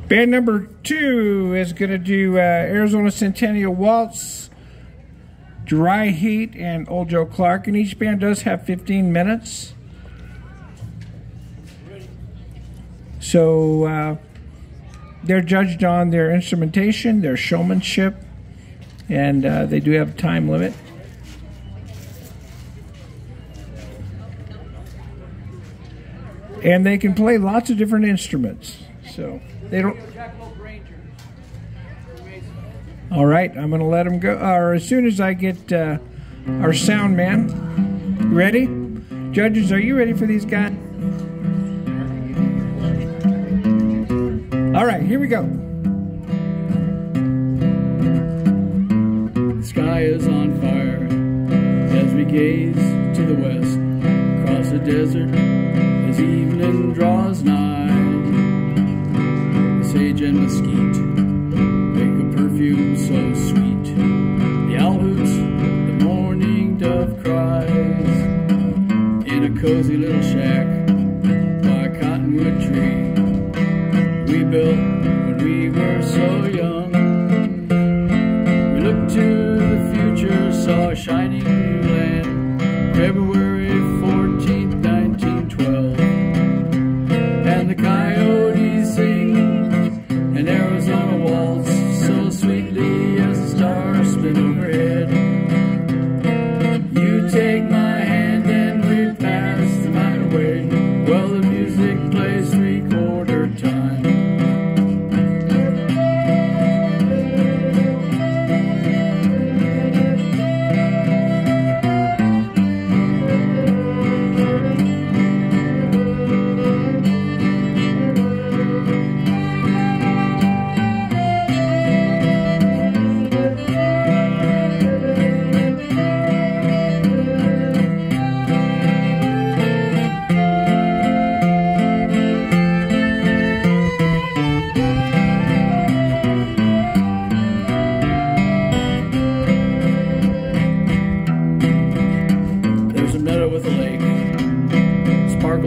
Band number 2 is going to do Arizona Centennial Waltz, Dry Heat, and Old Joe Clark. And each band does have 15 minutes. So they're judged on their instrumentation, their showmanship, and they do have a time limit. And they can play lots of different instruments. So they don't. All right, I'm going to let them go. Or as soon as I get our sound man. You ready? Judges, are you ready for these guys? All right, here we go. The sky is on fire as we gaze to the west across the desert as evening draws nigh. The sage and mesquite make a perfume so sweet. The owl hoots, the morning dove cries. In a cozy little shack by a cottonwood tree we built when we were so young. We looked to the future, saw a shining new land, February 14th, 1912. And the coyotes sing an Arizona waltz so sweetly as the stars spin overhead. You take my hand and we pass the night away, while the music plays three-quarter time.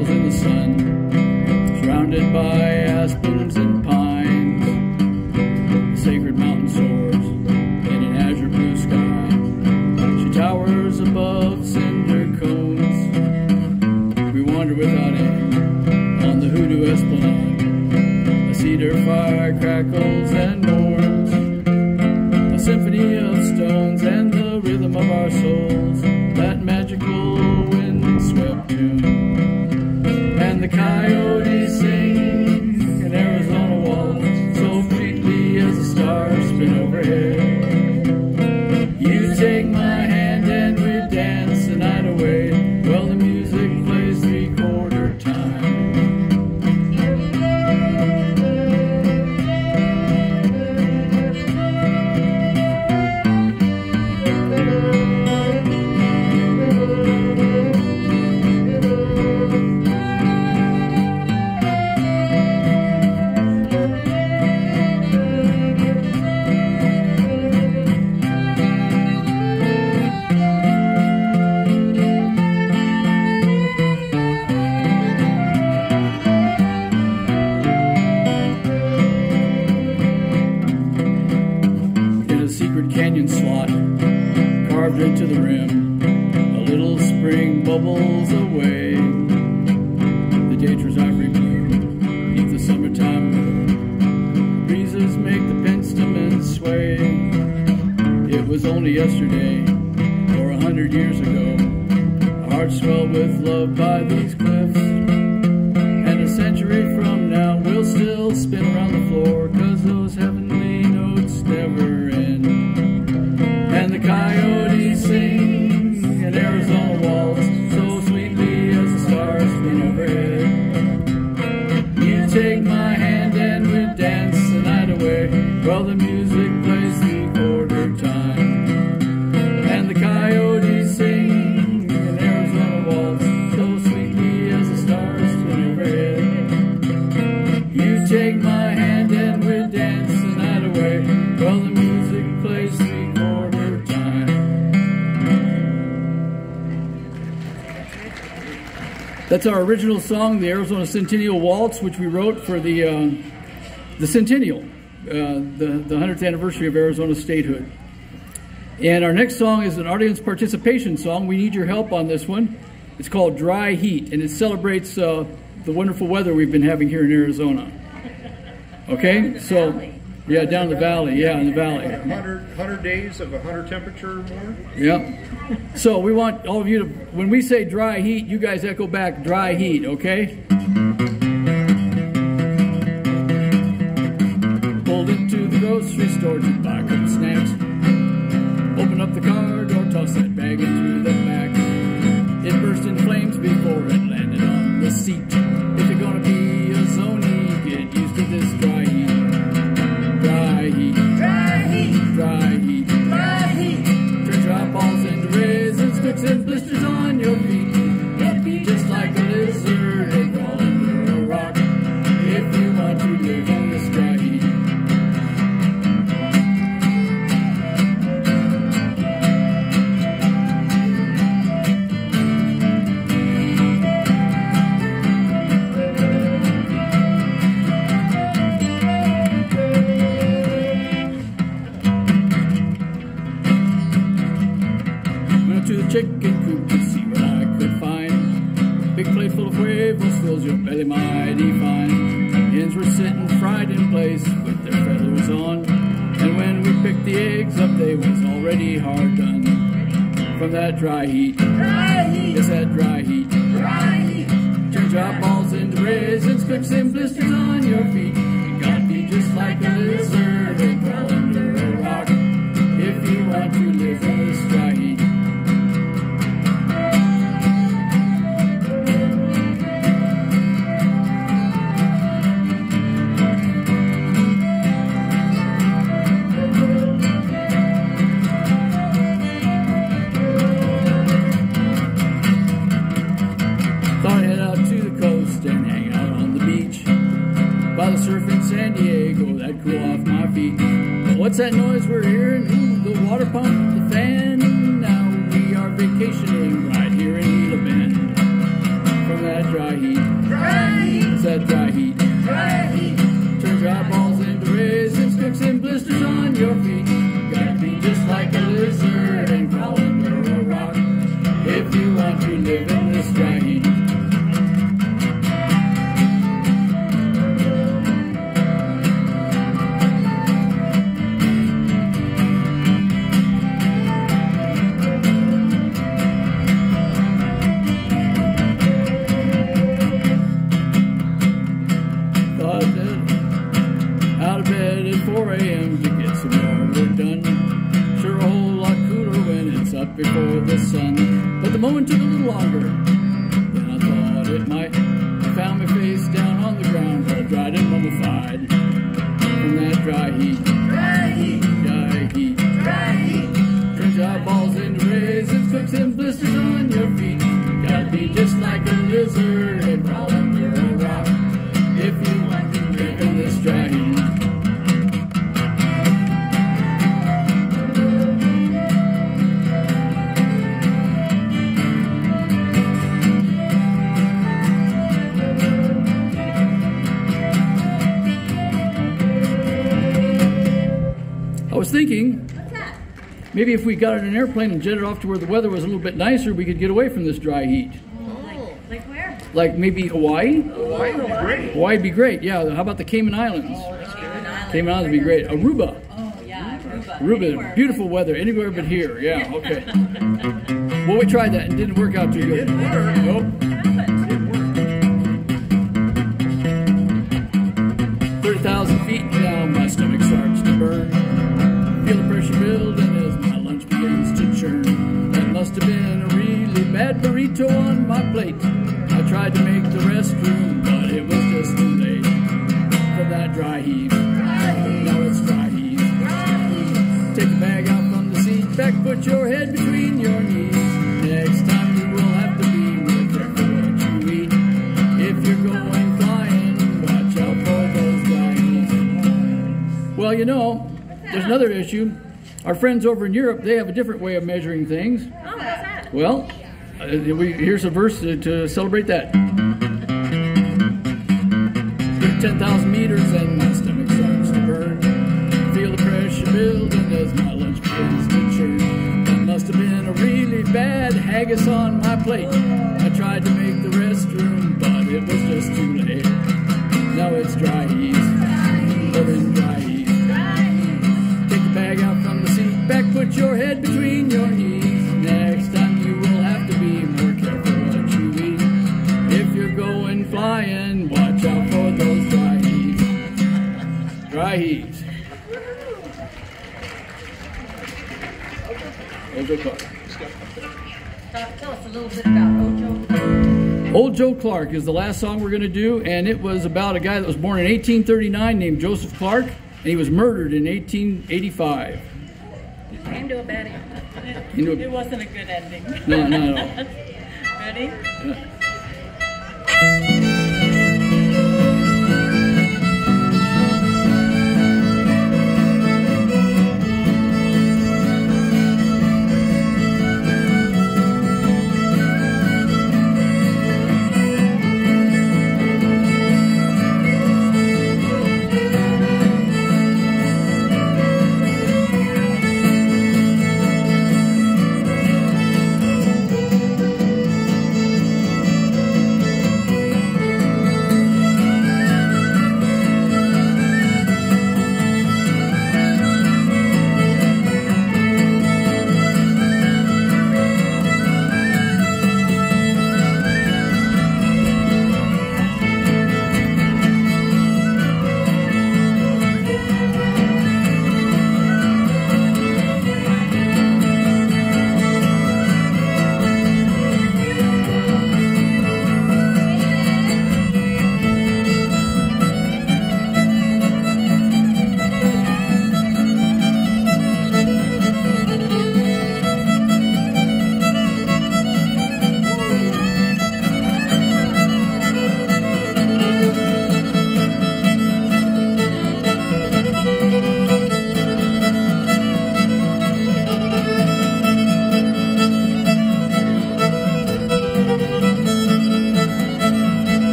In the sun, surrounded by aspens and pines, the sacred mountain soars in an azure blue sky. She towers above cinder cones. We wander without end on the hoodoo esplanade. A cedar fire crackles and mourns, a symphony of stones and the rhythm of our souls, that magical wind-swept tune. And the coyotes sing an Arizona waltz so sweetly as the stars spin overhead. You take my hand and we dance the night away, while the music plays three-quarter time. Canyon slot carved into the rim, a little spring bubbles away. The Datras ivory blue beneath the summertime moon, breezes make the penstemon sway. It was only yesterday, or 100 years ago, our hearts swell with love by these cliffs. And a century from now we'll still spin around the floor, 'cause those heavenly notes never end. And the coyotes sing an Arizona waltz so sweetly as the stars spin overhead. You take my hand and we dance the night away, while the music plays three-quarter time. And the coyotes sing an Arizona waltz so sweetly as the stars spin overhead. You take my hand and we dance the night away, while the music plays three-quarter time. That's our original song, the Arizona Centennial Waltz, which we wrote for the the centennial, the 100th anniversary of Arizona statehood. And our next song is an audience participation song. We need your help on this one. It's called Dry Heat, and it celebrates the wonderful weather we've been having here in Arizona. Okay, so yeah, down the valley, yeah, in the valley. 100 days of 100 temperature or more? Yeah. So we want all of you to, when we say dry heat, you guys echo back dry heat, okay? Pulled into the grocery store to buy a couple snacks. Open up the car door, toss that bag into the back. It burst in flames before it landed on the seat. If you're gonna be a zonie, get used to this dry heat. Dry heat. Dry heat. Dry heat. Dry heat. Turn dry balls into raisins, sticks and blisters on your feet. It'd be just like a lizard and crawl under a rock if you want to live on this dry heat. Chicken coop to see what I could find. Big plate full of huevos fills your belly mighty fine. Hens were sitting fried in place with their feathers on. And when we picked the eggs up, they was already hard done. From that dry heat. Dry heat. It's that dry heat. Dry heat. Turn dry balls into raisins, cooks and blisters on your feet. You gotta be just like a lizard and crawl under a rock if you want to live on this dry heat. San Diego, that'd cool off my feet. But what's that noise we're hearing? Ooh, the water pump, the fan. Now we are vacationing right here in Gila Bend. From that dry heat. Dry heat. It's that dry heat. Dry heat. Turn dry balls into raisins, sticks and blisters on your feet. You gotta be just like a lizard and crawl under a rock if you want to live in this dry heat. Out of bed at 4 a.m. to get some more work done. Sure a whole lot cooler when it's up before the sun. But the moment took a little longer than I thought it might. I found my face down on the ground, all dried and mummified from that dry heat. Dry heat. Dry heat. Dry heat. Turn dry balls into raisins, cooks and blisters on your feet. You gotta be just like a lizard and crawl under a rock if you want to live in this dry heat. I was thinking, maybe if we got in an airplane and jetted off to where the weather was a little bit nicer, we could get away from this dry heat. Like where? Like maybe Hawaii? Hawaii would be great. Hawaii would be great, yeah. How about the Cayman Islands? Cayman Islands would be great. Aruba. Oh, yeah, Aruba. Aruba, beautiful weather, anywhere but here, yeah, okay. Well, we tried that and it didn't work out too good. It didn't work. Nope. 30,000 feet now, my stomach starts to burn. Feel the pressure building as my lunch begins to churn. That must have been a really bad burrito on my plate. I tried to make the restroom, but it was just too late. From that dry heat. Now it's dry heat. Take the bag out from the seat back, put your head between your knees. Next time you will have to be more careful what you eat. If you're going flying, watch out for those dry heat. Well, you know, there's another issue. Our friends over in Europe, they have a different way of measuring things. Oh, what's that? Well, here's a verse to celebrate that. 10,000 meters and my stomach's grilled, and as my lunch begins to churn, there must have been a really bad haggis on my plate. I tried to make the restroom, but it was just too late. Now it's dry heat, living dry heat. Take the bag out from the seat back, put your head between your knees. Next time you will have to be more careful what you eat. If you're going flying, watch out for those dry heat. Dry heat. Ojo Clark. Tell us a little bit about Ojo. Old Joe Clark is the last song we're going to do, and it was about a guy that was born in 1839 named Joseph Clark, and he was murdered in 1885. Came to a bad end. It wasn't a good ending. No, not at all. Ready? Yeah.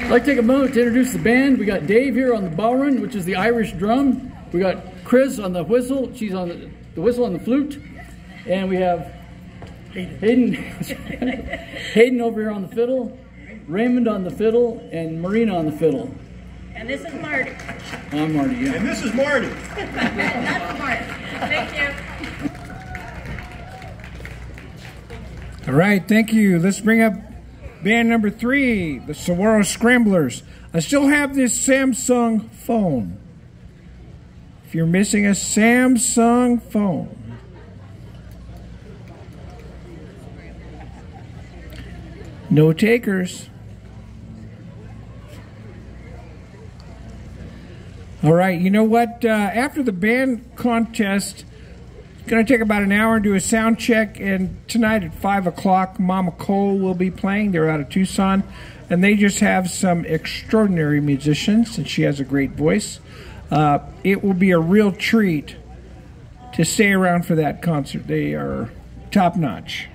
I'd like to take a moment to introduce the band. We got Dave here on the bowrun, which is the Irish drum. We got Chris on the whistle. She's on the whistle on the flute. And we have Hayden Hayden over here on the fiddle, Raymond on the fiddle, and Marina on the fiddle. And this is Marty. I'm Marty, yeah. And this is Marty. That's Marty. Thank you. All right, thank you. Let's bring up band number 3, the Saguaro Scramblers. I still have this Samsung phone. If you're missing a Samsung phone, no takers. All right, you know what? After the band contest, it's going to take about an hour and do a sound check. And tonight at 5 o'clock, Mama Cole will be playing. They're out of Tucson. And they just have some extraordinary musicians, and she has a great voice. It will be a real treat to stay around for that concert. They are top-notch.